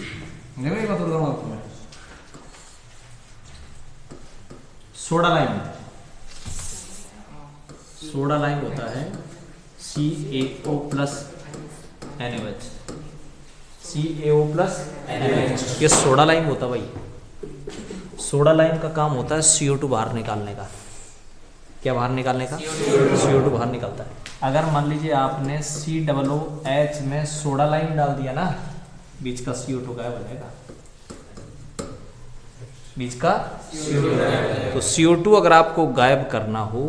देखो ये बता दूंगा आपको मैं। सोडा लाइम, सोडा लाइम होता है CaO plus NaOH, CaO plus NaOH, ये सोडा लाइम होता है भाई। सोडा लाइम का काम होता है CO2 बाहर निकालने का। क्या बाहर निकालने का? CO2 बाहर निकलता है। अगर मान लीजिए आपने COOH में सोडा लाइम डाल दिया ना, बीच का CO2 गायब हो जाएगा, बीच का CO2 गायब। तो CO2 अगर आपको गायब करना हो,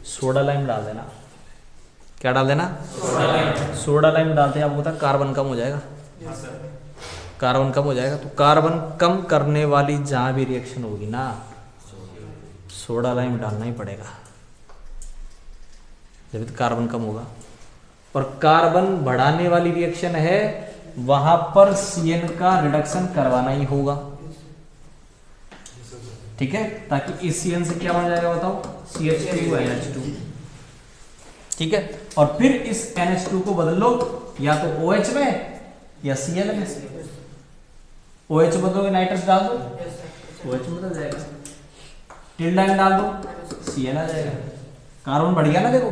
सोडा लाइम डाल देना। क्या डाल देना? सोडा लाइम डालते हैं, आपको पता कार्बन कम हो जाएगा, कार्बन कम हो जाएगा। तो कार्बन कम करने वाली जहां भी रिएक्शन होगी ना, सोडा लाइम डालना ही पड़ेगा, जब तो कार्बन कम होगा। और कार्बन बढ़ाने वाली रिएक्शन है, वहां पर CN का रिडक्शन करवाना ही होगा, ठीक है, ताकि इस CN से क्या बन जाएगा बताओ? CH2NH2, ठीक है। और फिर इस NH2 को बदल लो या तो OH में या Cl में। OH बदलोगे नाइट्रस डाल दो, OH में बदल जाएगा, टिल्डाइन डाल दो, Cl आ जाएगा। कार्बन बढ़ गया ना, देखो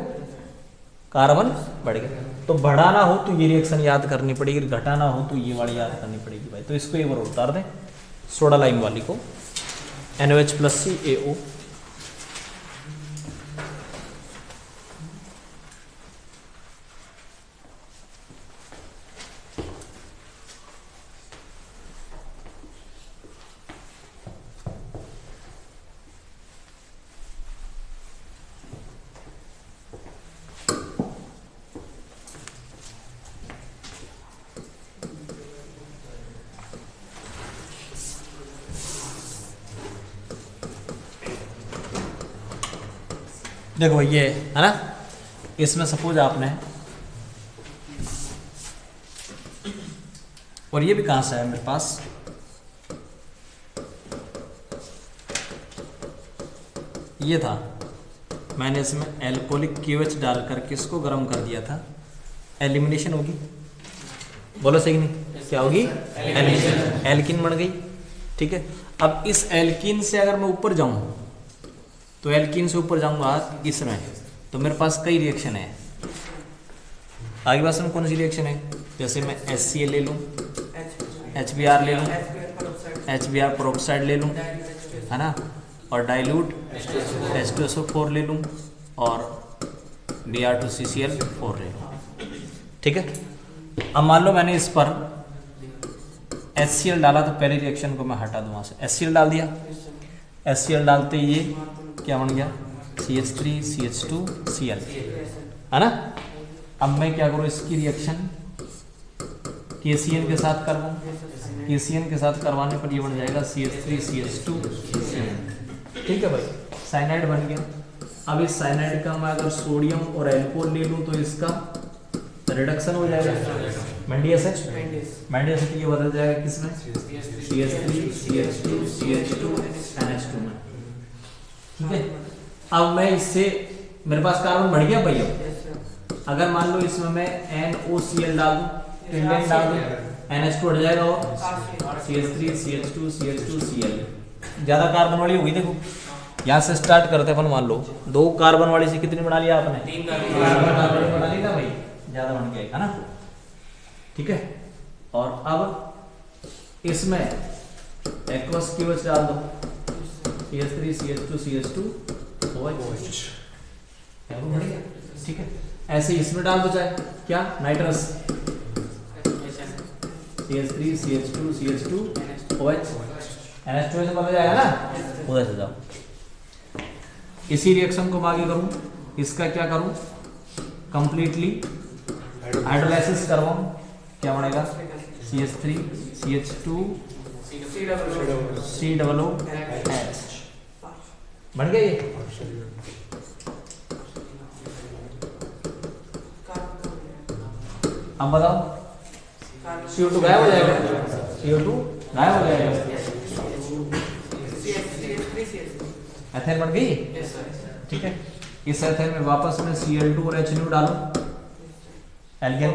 कार्बन बढ़ गया। तो बढ़ाना हो तो ये रिएक्शन याद करनी पड़ेगी, घटाना हो तो ये वाली याद करनी पड़ेगी भाई। तो इसको एक बार उतार दें, सोडा लाइम वाली को, NaOH प्लस CaO। देखो ये है ना, इसमें सपोज आपने, और ये भी कहां से है मेरे पास, ये था, मैंने इसमें एल्कोहलिक KOH डाल करके इसको गर्म कर दिया था, एलिमिनेशन होगी, बोलो सही नहीं, क्या होगी? एलिमिनेशन, एल्किन बन गई, ठीक है। अब इस एल्किन से अगर मैं ऊपर जाऊं, तो एल्किन से ऊपर जाऊंगा इसमें, तो मेरे पास कई रिएक्शन है। आगे पास में कौन सी रिएक्शन है? जैसे मैं HCl ले लूं, HBr ले लूं, HBr पेरोक्साइड ले लूं, है ना, और डाइल्यूट H2SO4 ले लूं, और Br2CCl4 ले लूं, ठीक है। अब मान लो मैंने इस पर HCl डाला, तो पहले रिएक्शन को मैं हटा दूं वहां से, HCl डाल दिया, HCl डालते ये क्या बन गया? CH3 CH2 Cl, है ना। अब मैं क्या करूं, इसकी रिएक्शन KCl के साथ करवाऊं, KCl के साथ करवाने पर ये बन जाएगा CH3 CH2 Cl, ठीक है भाई, साइनाइड बन गया। अब इस साइनाइड का मैं अगर सोडियम और एल्कोहल ले लूं, तो इसका रिडक्शन हो जाएगा, मैंडियस है, मैंडियस है, तो ये बदल जाएगा किसमें? CH3 CH2 CH2 NH2 में, ठीक है। अब मैं इससे, मेरे पास कार्बन बढ़ गया भाई। अब अगर मान लो इसमें मैं NOCl डाल दूं, टिल्डेन डाल दूं, NH2 हट जाएगा, और CH3 CH2 CH2 Cl, ज्यादा कार्बन वाली होगी। देखो यहाँ से स्टार्ट करते अपन, मान लो 2 कार्बन वाली से कितनी बना लिया आपने? 3 कार्बन बना ली ना भाई, ज्यादा बन गया, है ना, ठीक है। और अब इसमें एक्वस KOH डाल दो, CH3 CH2 CH2 OH, ठीक है। ऐसे इसमें डाल दो, चाहे क्या, nitrous CH3 CH2 CH2 OH, NH2 से बदल जाएगा ना, उधर से जाओ। इसी रिएक्शन को मैं आगे करूं, इसका क्या करूं, कंप्लीटली हाइड्रोलाइसिस करवाऊं, क्या बनेगा? CH3 CH2 COOH बन गया ये। अब बताओ, CO2 गायब हो जाएगा, CO2 गायब हो जाएगा, एथेन बन गई, ठीक है। इस एथेन में वापस में Cl2 और HNO डालो, एल्केन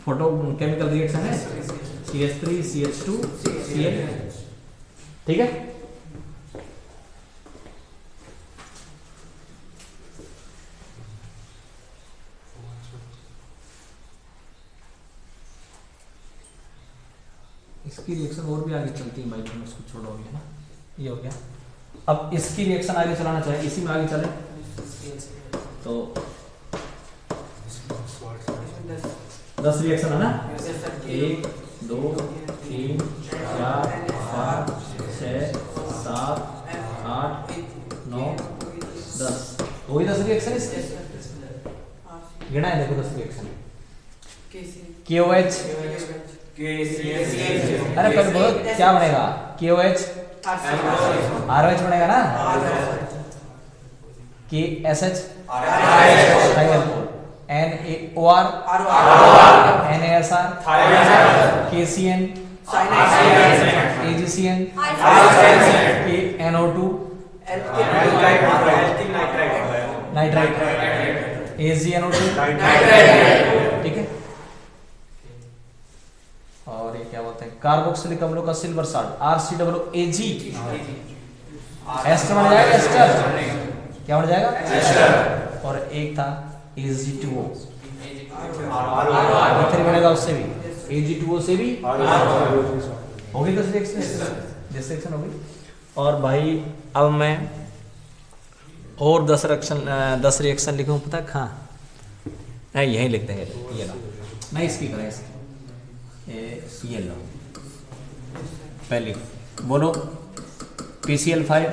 फोटो केमिकल रिएक्शन है, CH3 CH2 Cl। ठीक है, इसकी रिएक्शन और भी आगे चलती है भाई, तुम इसको छोड़ोगे ना, ये हो गया। अब इसकी रिएक्शन आगे चलाना चाहिए, इसी में आगे चले तो 10 रिएक्शन है ना, 1 2 3 4 5 6 7 8 9 10 वही 10 रिएक्शन इसके गिना है, देखो 10 रिएक्शन KOH, अरे पहले बोलो क्या बनेगा, KOH RH बनेगा ना, KSH NaOR NaSR KCN AgCN KNO2 nitrite AgNO2, ठीक है। और ये क्या बोलते हैं, कार्बोक्सिलिक अम्लों का सिल्वर साल्ट RCOOAg, एस्टर बन जाएगा, एस्टर क्या बन जाएगा, एस्टर। और एक था Ag2O, इथर बनेगा उससे भी, Ag2O से भी होगी 10 रिएक्शन हो गई। और भाई अब मैं और 10 रिएक्शन लिखूं, पता कहाँ, यहीं लिखते हैं, ये लो नहीं इसकी करें, ये लो पहले बोलो, PCl5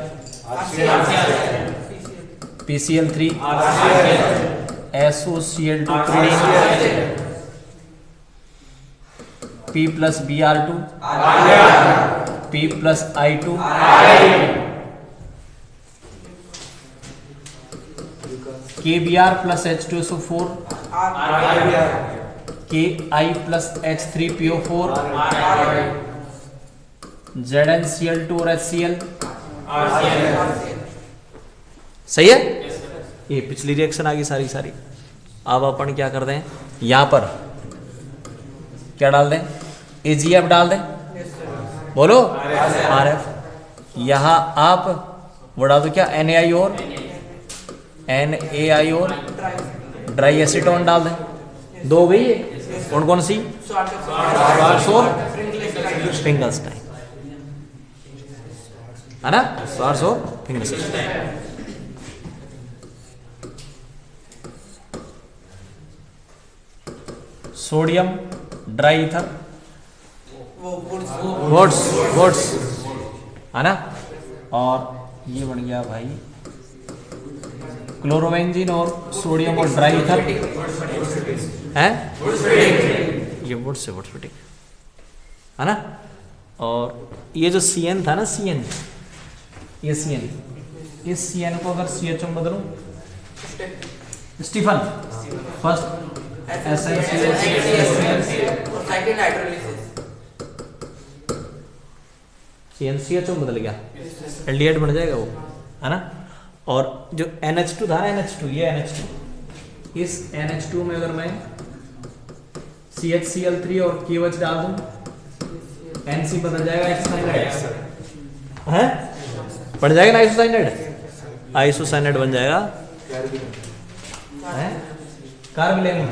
PCl3 SOCl2 P plus Br2 P plus I2 KBr plus H2SO4 Ki plus H3PO4 ZnCl2 और HCl, सही है। ये पिछली रिएक्शन आ गई सारी। अब अपन क्या कर दें, यहां पर क्या डाल दें, AgF डाल दें, बोलो RF। यहां आप वो डाल दो क्या, NaI और ड्राई एसीटोन डाल दें, दो गई है, कौन सी, स्वार्ट्ज और फिंगलस्टाइन, है ना, स्वार्ट्ज और फिंगलस्टाइन। सोडियम ड्राई ईथर वोट्स, है ना। और ये बन गया भाई क्लोरोबेंजीन और सोडियम और ड्राई ईथर है, ये वोट्स है ना। और ये जो CN था ना, ये CN, इस CN को अगर CH में बदलूं, स्टीफन फर्स्ट CnCH बदल गया, एल्डिहाइड बन जाएगा वो, है ना। और जो NH2 था ना, NH2, ये NH2, इस NH2 में अगर मैं CHCl3 और KOH डाल दूं, NC बदल जाएगा आइसोसाइनाइड, है, बन जाएगा ना आइसोसाइनाइड बन जाएगा, है, कार्बिल एमीन।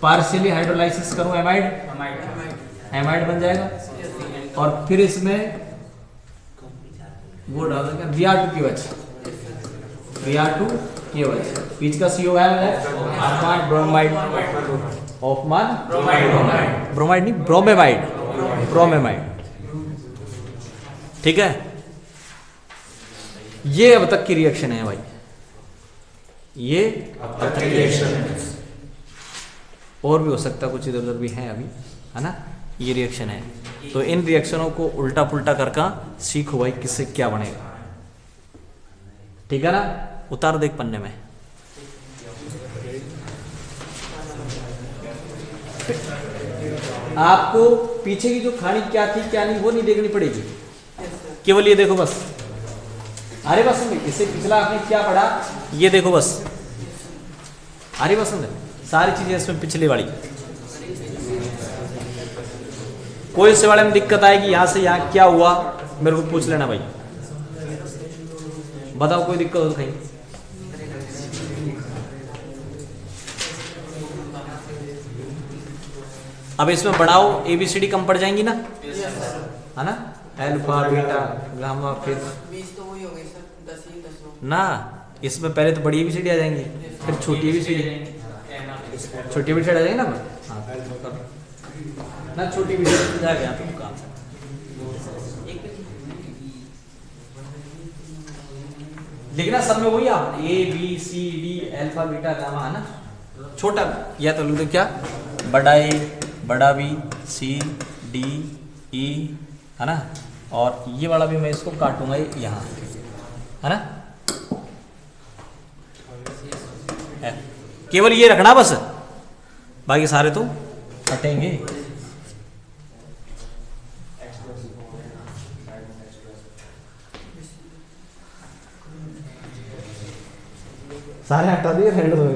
पार्शियली हाइड्रोलाइसिस करूं, एमाइड बन जाएगा। और फिर इसमें वो डाल देंगे Br2KOH, बीच का CO है ब्रोमेमाइड, ठीक है। ये अब तक की रिएक्शन है भाई, ये अब तक की रिएक्शन, और भी हो सकता, कुछ इधर उधर भी है अभी, है ना। ये रिएक्शन है, तो इन रिएक्शनों को उल्टा पुल्टा करके सीखो भाई, किससे क्या बनेगा, ठीक है ना। उतार देख पन्ने में, आपको पीछे की जो कहानी क्या थी क्या नहीं वो नहीं देखनी पड़ेगी, केवल ये देखो बस। अरे बस इससे पिछला आपने क्या पढ़ा ये देखो बस, अरे बस सारी चीजें इसमें पिछली वाली। कोई इससे वाले में दिक्कत आएगी यहाँ से यहाँ क्या हुआ मेरे को पूछ लेना भाई, बताओ कोई दिक्कत हो तो कहीं। अब इसमें बढ़ाओ ABCD कम पड़ जाएंगी ना, है ना, अल्फा बीटा गामा फिर ना, इसमें पहले तो बड़ी ABCD आ जाएंगी फिर छोटी ABCD, छोटी ABCD आ जाएंगी ना। हाँ ना, छोटी ABCD आ गया तो काम से। लिखना सब में वही आप ABCD अल्फा बीटा गामा, है ना। छोटा या तो लिख दो क्या, बड़ा A बड़ा B C D E, है ना, और ये वाला भी मैं इसको काटूंगा यहाँ, है ना। केवल ये रखना बस, बाकी सारे तो हटेंगे। सारे हटा दिए, रेड हो गए।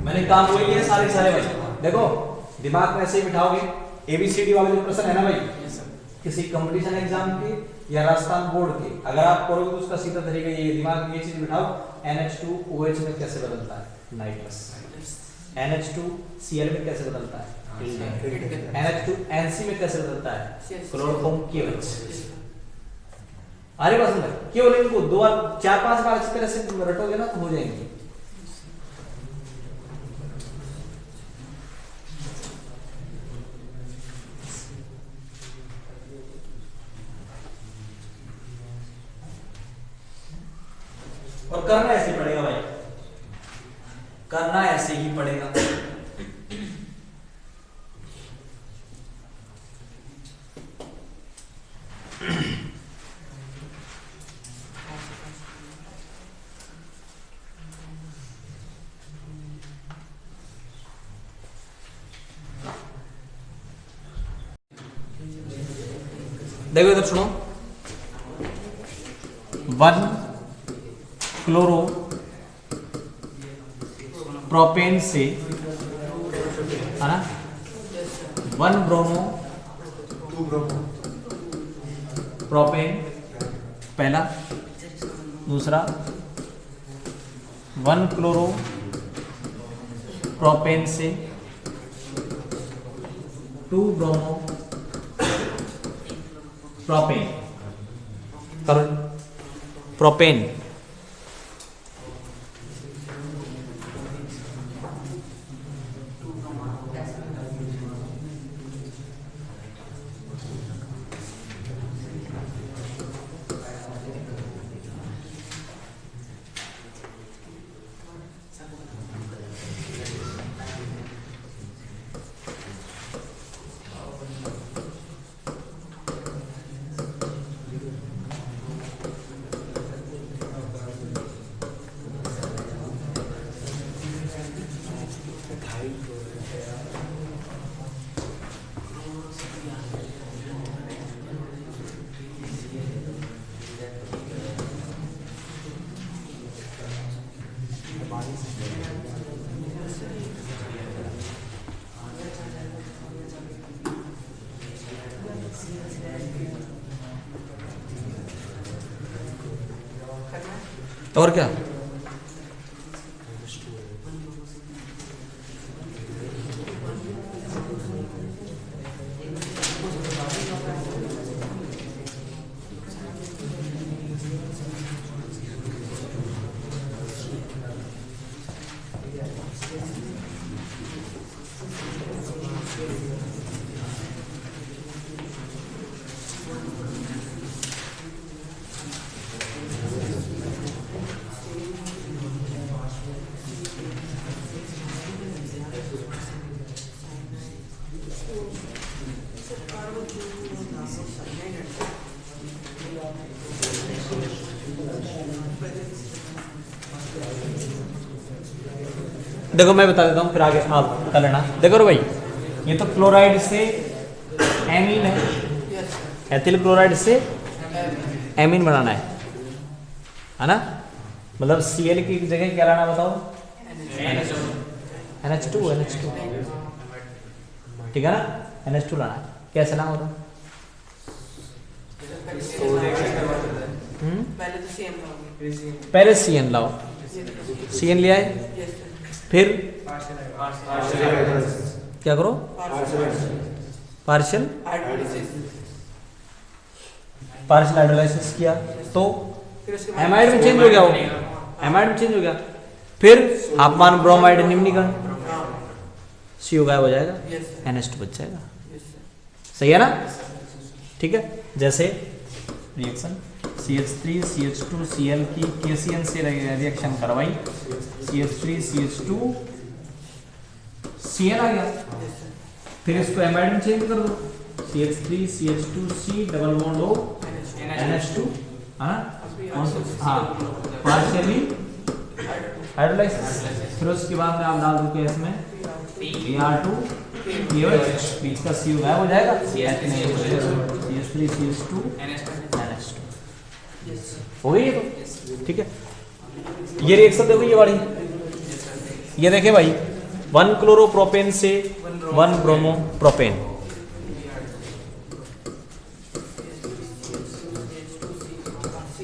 मैंने काम वही है सारे भाई, देखो दिमाग में ऐसे ही बिठाओगे। ABCD वाले जो प्रश्न है ना भाई, किसी कंपटीशन एग्जाम के या राजस्थान बोर्ड के, अगर आप करोगे तो उसका सीधा तरीका ये, दिमाग में ये चीज बिठाओ, NH2OH में कैसे बदलता है नाइट्रस, NH2Cl में कैसे बदलता है, NH2NC में कैसे बदलता है क्लोरोफॉर्म KOH। अरे बस केवल इनको 4-5 बार अच्छी तरह से रटोगे ना तो हो जाएंगे। और करना ऐसे ही पड़ेगा भाई, करना ऐसे ही पड़ेगा। देखो इधर सुनो, 1 क्लोरो प्रोपेन से, है ना, 1 ब्रोमो प्रोपेन पहला, दूसरा 1 क्लोरो प्रोपेन से 2 ब्रोमो प्रोपेन, प्रोपेन और क्या। देखो मैं बता देता हूँ फिर आगे आप कर लेना। देखो रे भाई ये तो क्लोराइड से एमीन है, एथिल क्लोराइड से एमीन बनाना है ना। मतलब Cl की जगह क्या लाना बताओ, NH2 ठीक है ना, NH2 लाना है। कैसे लाना होता, पहले CN लाओ, CN ले आए, फिर क्या करो, पार्शियल हाइड्रोलाइसिस किया तो एमाइड में चेंज हो गया, वो एमाइड में चेंज हो गया, फिर आपमान ब्रोमाइड निम्नीकरण, CO गायब हो जाएगा, NH2 बच जाएगा। सही है ना, ठीक है। जैसे रिएक्शन CH3 CH2 Cl की KCN से रिएक्शन करवाई, CH3 CH2 Cl आ गया, फिर इसको एमाइड में चेंज कर दो, CH3 CH2 C double bond O NH2 है ना, हाँ पार्शियली हाइड्रोलाइसिस, फिर उसके बाद में आप डाल दो केस में Br2 POH, बीच का CO गायब हो जाएगा, CH3 CH2 NH2 हो गई है तो, ठीक है। ये रिएक्शन देखो, ये वाली, ये देखे भाई, 1 क्लोरोप्रोपेन से 1 ब्रोमोप्रोपेन,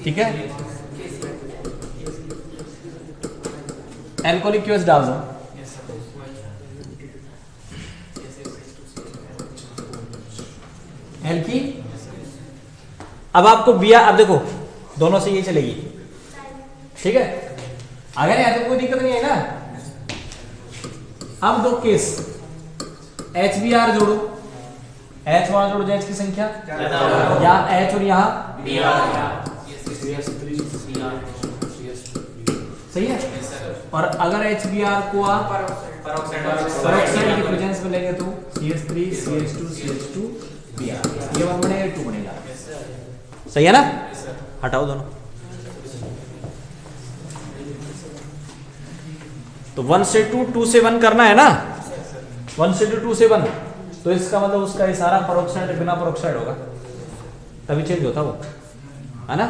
ठीक है। एल्कोहलिक क्यूएस डाल दो, एल्की, अब आपको बिया, अब देखो दोनों से ये चलेगी, ठीक है, अगर यहाँ तो कोई दिक्कत नहीं है ना। अब दो केस, HBr जोड़ो, H वहां जोड़ो, H की संख्या या H और यहाँ सही है। और अगर HBr को आप पेरोक्साइड की प्रेजेंस में लेंगे तो CH3 CH2 CH2 Br, ये 1 बनेगा 2 बनेगा, सही है ना। हटाओ दोनों, तो 1 से 2 2 से 1 करना है ना, 1 से 2 2 से 1, तो इसका मतलब उसका इशारा पेरोक्साइड बिना पेरोक्साइड होगा, तभी चेंज होता वो, है ना।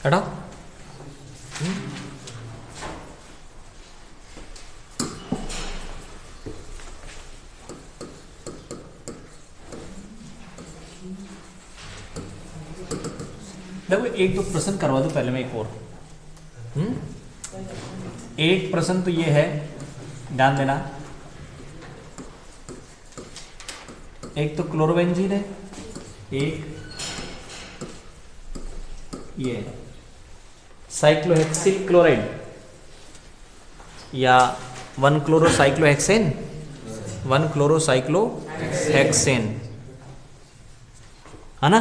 हटाओ, देखो एक तो प्रश्न करवा दो पहले में, एक और एक प्रश्न तो ये है, ध्यान देना, एक तो क्लोरोबेंजीन है, एक ये साइक्लोहेक्सिल क्लोराइड या 1 क्लोरोसाइक्लोहेक्सेन, 1 क्लोरोसाइक्लोहेक्सेन है ना।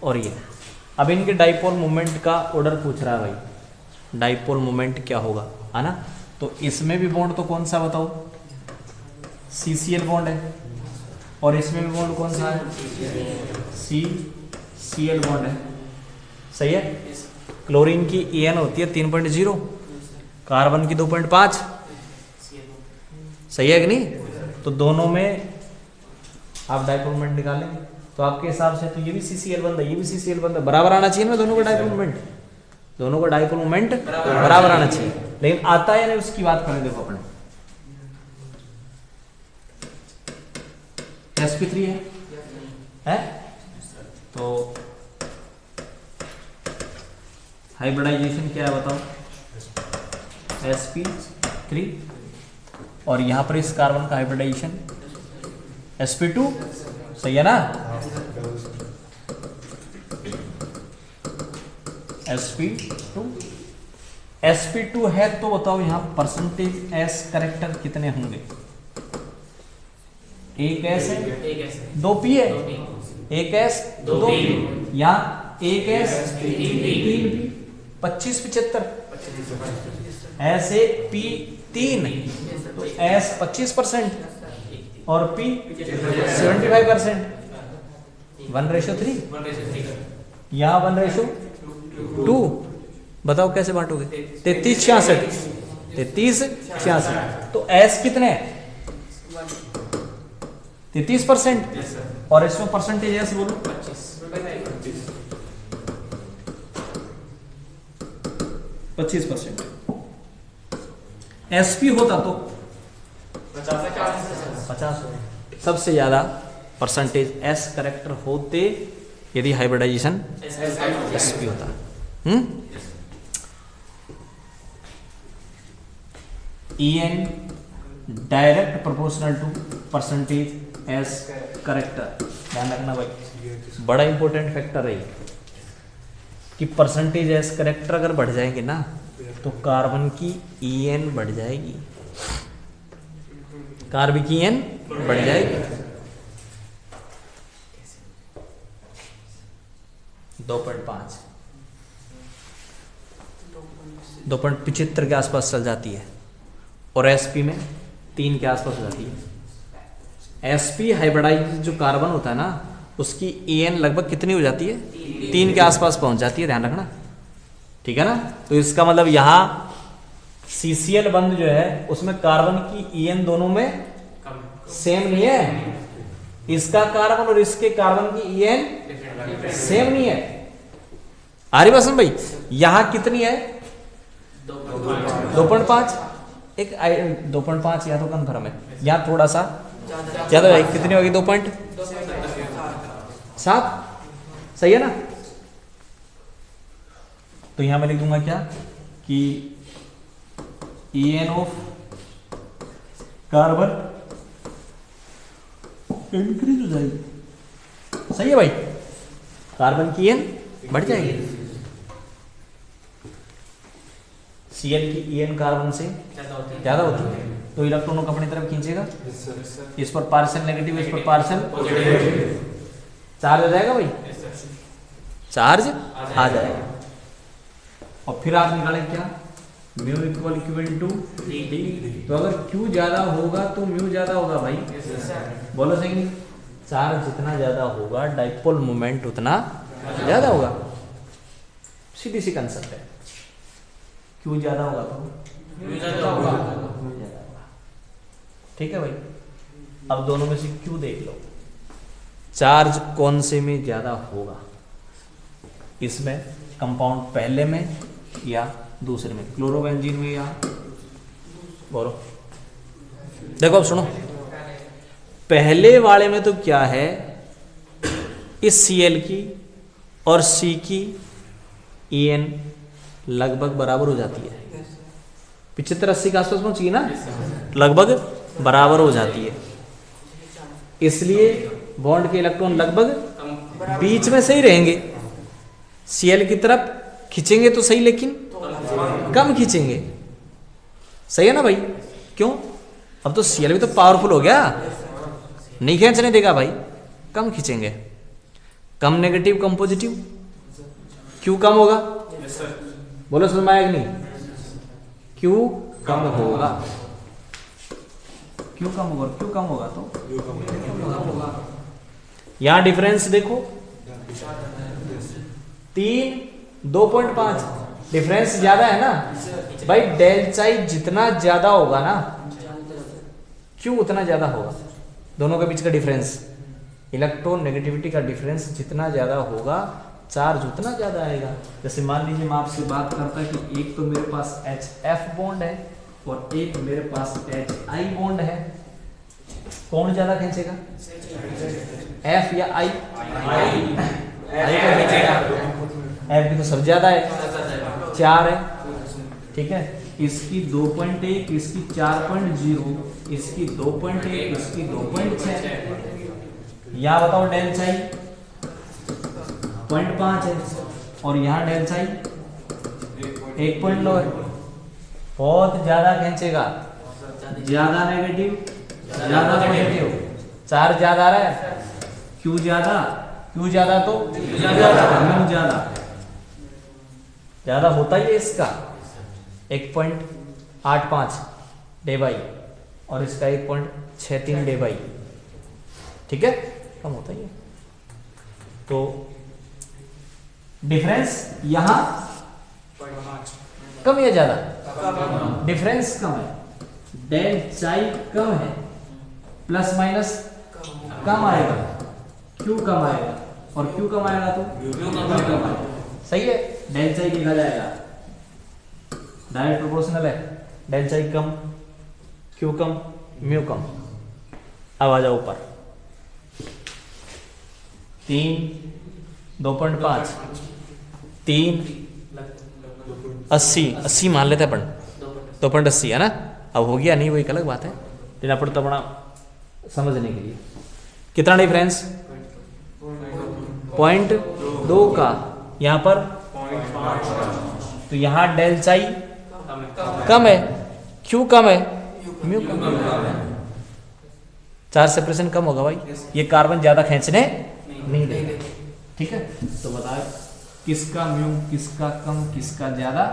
और ये अब इनके डाइपोल मोमेंट का ऑर्डर पूछ रहा है भाई, डाइपोल मोमेंट क्या होगा, है ना। तो इसमें भी बॉन्ड तो कौन सा बताओ, CCl बॉन्ड है, और इसमें भी बॉन्ड कौन सा है, CCl बॉन्ड है, सही है। क्लोरीन की EN होती है 3.0, कार्बन की 2.5, सही है कि नहीं। तो दोनों में आप डाइपोल मोमेंट निकालेंगे, तो आपके हिसाब से तो ये भी CCl बंद है, ये भी CCl बंद है, बराबर आना चाहिए ना दोनों का डाइपोल मोमेंट, दोनों का डाइपोल मोमेंट बराबर आना चाहिए, लेकिन आता है नहीं उसकी बात करें। देखो अपने sp3 है तो हाइब्रिडाइजेशन क्या है बताओ, sp3, और यहां पर इस कार्बन का हाइब्रिडाइजेशन sp2, सही है ना, sp2 है तो बताओ यहां परसेंटेज s करेक्टर कितने होंगे, एक s है, दो p है, एक s दो p, यहाँ एक s तीन p, 25-75, s एक p 3, तो s 25% और p 75%, 1:3, यहाँ 1:2, बताओ कैसे बांटोगे, 33-66, तो s कितने हैं 33%, और इसमें परसेंटेज एस बोलो 25%, एसपी होता तो 50, सबसे ज्यादा परसेंटेज एस करेक्टर होते यदि हाइब्रिडाइजेशन एसपी होता। EN direct proportional to percentage s character, ध्यान रखना भाई, बड़ा इंपॉर्टेंट फैक्टर है कि परसेंटेज एस करेक्टर अगर बढ़ जाएंगे ना तो कार्बन की EN बढ़ जाएगी, कार्बन की EN बढ़ जाएगी। 2.5 2.75 के आसपास चल जाती है, और एसपी में 3 के आसपास हो जाती है। एसपी हाइब्रिडाइज जो कार्बन होता है ना उसकी EN लगभग कितनी हो जाती है, 3 के आसपास पहुंच जाती है, ध्यान रखना, ठीक है ना। तो इसका मतलब यहाँ CCl बंद जो है उसमें कार्बन की EN दोनों में सेम नहीं है, इसका कार्बन और इसके कार्बन की EN सेम नहीं है। आ रही बात समझ भाई, यहां कितनी है 2.5, एक 2.5 या तो कन्फर्म है, यहां थोड़ा सा ज्यादा है, कितनी होगी 2.7, सही है ना। तो यहां मैं लिख दूंगा क्या कि EN ऑफ कार्बन इंक्रीज हो जाएगी, सही है भाई, कार्बन की EN बढ़ जाएगी, Cl की EN कार्बन से ज्यादा होती है, तो इलेक्ट्रॉनों को अपनी तरफ खींचेगा, इस पर पार्शियल नेगेटिव, इस पर पार्शियल चार्ज आ जाएगा भाई, चार्ज आ जाएगा। और फिर आप निकालें क्या, म्यू इक्वल टू डी, तो अगर Q ज्यादा होगा तो म्यू ज्यादा होगा भाई, बोलो सही, चार्ज जितना ज्यादा होगा डाइपोल मोमेंट उतना ज्यादा होगा, सीधी सी कंसेप्ट है, Q ज्यादा होगा तो म्यू ज्यादा होगा, ठीक है भाई। अब दोनों में से Q देख लो, चार्ज कौन से में ज्यादा होगा, इसमें कंपाउंड पहले में या दूसरे में, क्लोरोबेंजीन में या बोलो, देखो अब सुनो, पहले वाले में तो क्या है, इस Cl की और C की EN लगभग बराबर हो जाती है, 75-80 के आसपास पहुंची ना, लगभग बराबर हो जाती है, इसलिए बॉन्ड के इलेक्ट्रॉन लगभग बीच में सही रहेंगे, Cl की तरफ खींचेंगे तो सही, लेकिन कम खींचेंगे, सही है ना भाई, क्यों, अब तो Cl भी तो पावरफुल हो गया, नहीं खींचने देगा भाई, कम खींचेंगे, कम नेगेटिव कम पॉजिटिव, Q कम होगा, बोलो समझ में आया कि नहीं, Q कम होगा, Q कम होगा, Q कम होगा तो यहां डिफरेंस देखो 3 2.5, डिफरेंस ज्यादा है ना भाई, डेल चाई जितना ज्यादा होगा ना Q उतना ज्यादा होगा, दोनों के बीच का डिफरेंस, इलेक्ट्रॉन नेगेटिविटी का डिफरेंस जितना ज्यादा होगा चार्ज उतना ज़्यादा आएगा। जैसे मान लीजिए मैं आपसे बात करता कि एक तो मेरे पास HF बॉन्ड है और एक मेरे पास HI बॉन्ड है, कौन ज़्यादा खींचेगा, F या I? I को खींचेगा। F की तो सब ज़्यादा है, 4 है, ठीक है। इसकी 2.1, इसकी 4.0, इसकी 2.1, इसकी 2.6। यहाँ बताओ डेल चाई 0.5 है और यहाँ डेल चाई 1.9 है। बहुत ज्यादा खींचेगा, ज्यादा नेगेटिव ज्यादा पॉजिटिव, चार्ज ज्यादा आ रहा है, क्यों ज्यादा, क्यों ज्यादा तो म्यू ज्यादा होता ही है इसका 1.85 डे बाई और इसका 1.63 डे बाई, ठीक है, कम होता ही है। तो डिफरेंस यहां कम या ज्यादा, डिफरेंस कम है, डेल चाई कम है, प्लस माइनस कम आएगा, क्यों कम आएगा, और क्यों कम आएगा तो कम आएगा, सही है। डेल चाई लिखा जाएगा, डायरेक्ट प्रोपोर्शनल है, डेल चाई कम, क्यों कम, म्यू कम। अब आ जाओ ऊपर 3, 2.5, 3, 80 मान लेते अपन, 2.80 है ना। अब हो गया नहीं, वो एक अलग बात है, लेना पड़ता बड़ा समझने के लिए। कितना डिफरेंस, 0.2 का, यहाँ पर तो यहाँ डेल चाई कम है, क्यों कम है, म्यू कम है, चार्ज सेपरेशन कम होगा भाई, ये कार्बन ज्यादा खींचने नहीं देगा, ठीक है। तो बताओ किसका म्यू, किसका कम, किसका ज्यादा,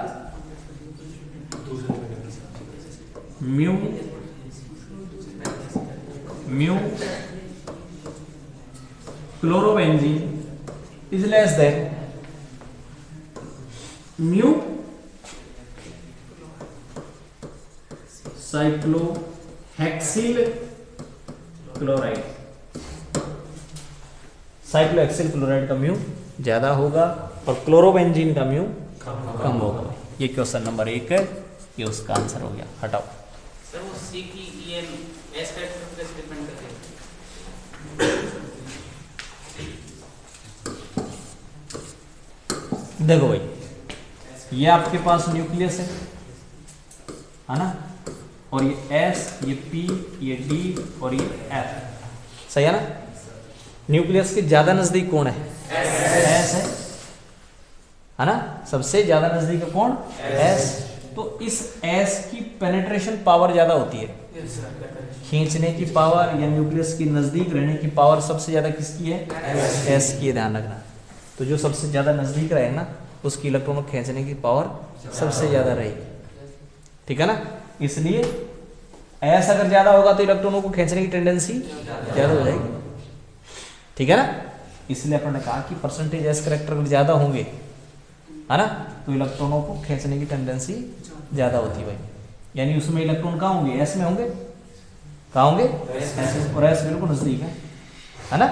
mu mu chlorobenzene is less than mu cyclohexyl chloride. Cyclohexyl chloride का म्यू ज्यादा होगा और क्लोरोबेंजीन का म्यू कम होगा। ये क्वेश्चन नंबर 1 है, ये उसका आंसर हो गया। हटाओ सर, वो सी की ईएन एस फैक्टर पर कैसे डिपेंड करती है? देखो भाई, ये आपके पास न्यूक्लियस है ना, और ये S, ये P, ये D और ये F, सही है ना। न्यूक्लियस के ज्यादा नजदीक कौन है, S है ना, सबसे ज्यादा नजदीक कौन, S। तो इस S की पेनिट्रेशन पावर ज्यादा होती है, खींचने की पावर या न्यूक्लियस के नजदीक रहने की पावर सबसे ज्यादा किसकी है, S की है, ध्यान रखना। तो जो सबसे ज्यादा नजदीक रहे ना, उसकी इलेक्ट्रॉन को खींचने की पावर सबसे ज्यादा रहेगी, ठीक है ना। इसलिए S अगर ज्यादा होगा तो इलेक्ट्रॉनों को खींचने की टेंडेंसी ज्यादा हो जाएगी, ठीक है ना। इसलिए अपन ने कहा कि परसेंटेज S करैक्टर अगर ज्यादा होंगे, है ना, तो इलेक्ट्रॉनों को खींचने की टेंडेंसी ज्यादा होती है भाई। यानी उसमें इलेक्ट्रॉन कहाँ होंगे, S में होंगे, कहाँ होंगे, S में, और S बिल्कुल नजदीक है ना।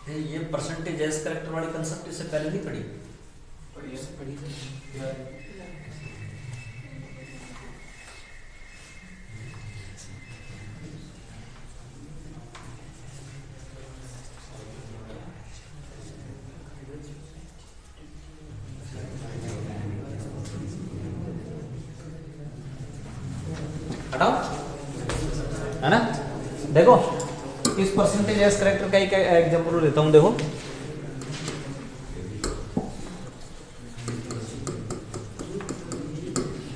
ये परसेंटेज एस करेक्टर वाली कंसेप्ट इससे पहले नहीं पढ़ी? हटाओ, है ना? देखो इस परसेंटेज एस करेक्टर का एक एग्जांपल लेता हूं। देखो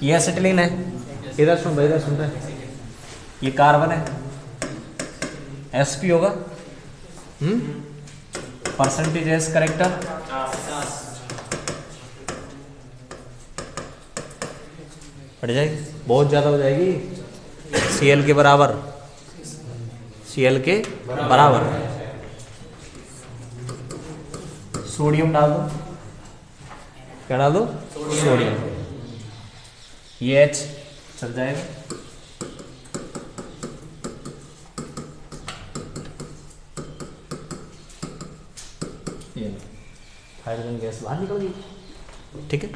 ये एसिटिलीन है, इधर सुन भाई, इधर सुन रहे, ये कार्बन है, sp होगा। परसेंटेज एस करेक्टर बढ़ जाएगी, बहुत ज्यादा हो जाएगी, Cl के बराबर, Cl के बराबर। सोडियम डाल दो, क्या डाल दो? सोडियम। ये H चल जाएगा, ये हाइड्रोजन गैस बाहर निकल गई। ठीक है,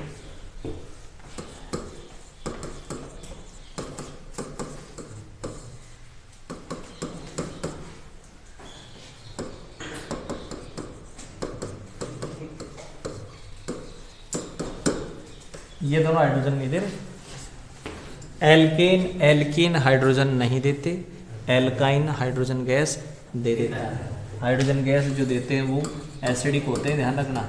ये दोनों हाइड्रोजन नहीं दे रहे। एल्केन एल्कीन हाइड्रोजन नहीं देते, एल्काइन हाइड्रोजन गैस दे देता है। हाइड्रोजन गैस जो देते हैं वो एसिडिक होते हैं, ध्यान रखना।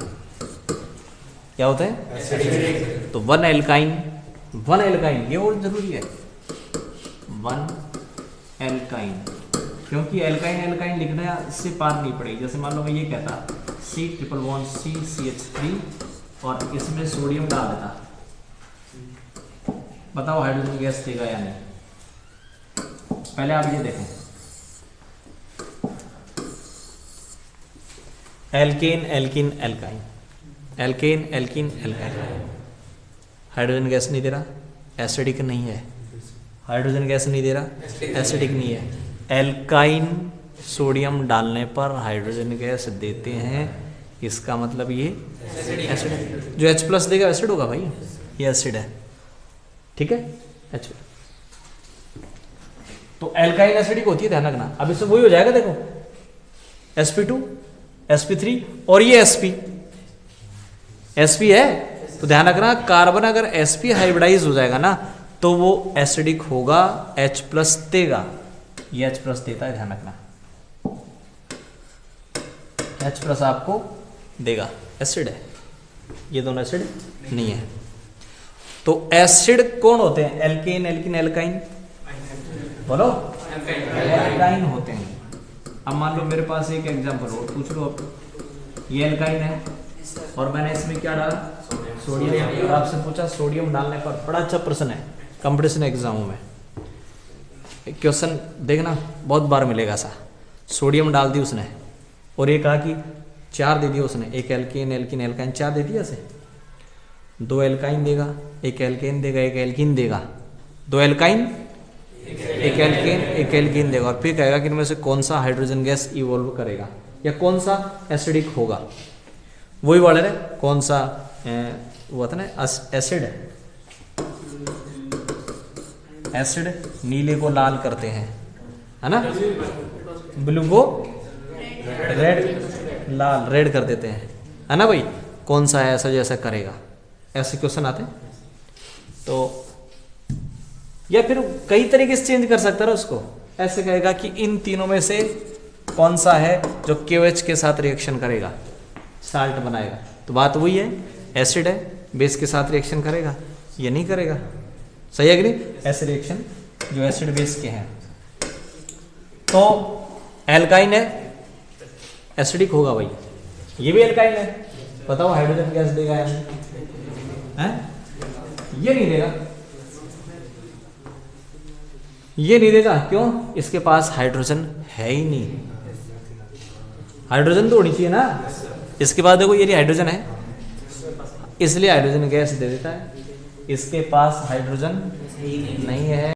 क्या होते हैं? एसिडिक। तो वन एल्काइन, ये और जरूरी है, वन एल्काइन, क्योंकि एल्काइन लिखना से पार नहीं पड़ेगी। जैसे मान लो मैं ये कहता C≡C और इसमें सोडियम डाल देता, बताओ हाइड्रोजन गैस देगा या नहीं? पहले आप ये देखें, alkane alkene alkyne, alkane alkene alkyne, hydrogen gas नहीं दे रहा, एसिडिक नहीं है। हाइड्रोजन गैस नहीं दे रहा, एसिडिक नहीं है। एल्काइन सोडियम डालने पर हाइड्रोजन गैस देते हैं, इसका मतलब ये एसिड है। जो H+ देगा एसिड होगा भाई, ये एसिड है। ठीक है, H। तो एल्काइन एसिडिक होती है, ध्यान रखना। अब इसमें वही हो जाएगा, देखो sp2 sp3 और ये sp है, तो ध्यान रखना कार्बन अगर sp हाइब्रिडाइज हो जाएगा ना तो वो एसिडिक होगा, H+ देगा, ये H+ देता है, ध्यान रखना। H+ आपको देगा, एसिड है, ये दोनों एसिड नहीं है। तो एसिड कौन होते हैं? एल्केन एल्कीन एल्काइन, बोलो एल्काइन होते हैं। अब मान लो मेरे पास एक एग्जांपल हो, पूछ लो। अब ये एल्काइन है और मैंने इसमें क्या डाला? सोडियम। और आपसे पूछा सोडियम डालने पर, बड़ा अच्छा प्रश्न है कंपटीशन एग्जामों में, क्वेश्चन देखना बहुत बार मिलेगा सा। सोडियम डाल दी उसने और ये कहा कि 4 दे दिया उसने, एक एल्केन एल्कीन एल्काइन 4 दे दिया ऐसे, 2 एल्काइन देगा, एक एल्केन देगा, एक एल्कीन देगा, 2 एल्काइन एक एल्केन एक एल्कीन देगा, और फिर कहेगा कि इनमें से कौन सा हाइड्रोजन गैस इवॉल्व करेगा या कौन सा एसिडिक होगा। वही वाले ने कौन सा वो था ना, एसिड है, एसिड नीले को लाल करते हैं, है ना, ब्लू को रेड, लाल रेड कर देते हैं, है ना भाई। कौन सा है ऐसा जैसा करेगा, ऐसे क्वेश्चन आते हैं। तो या फिर कई तरीके से चेंज कर सकता है उसको, ऐसे कहेगा कि इन तीनों में से कौन सा है जो KOH के साथ रिएक्शन करेगा, साल्ट बनाएगा। तो बात वही है, एसिड है, बेस के साथ रिएक्शन करेगा, ये नहीं करेगा। सही है कि नहीं? ऐसे रिएक्शन जो एसिड बेस के हैं। तो एल्काइन है, एसिडिक होगा भाई, ये भी एल्काइन है, बताओ हाइड्रोजन गैस देगा या नहीं? ये नहीं देगा, ये नहीं देगा, क्यों? इसके पास हाइड्रोजन है ही नहीं। हाइड्रोजन तो होनी चाहिए ना, इसके बाद देखो ये हाइड्रोजन है, इसलिए हाइड्रोजन गैस दे देता है। इसके पास हाइड्रोजन नहीं है।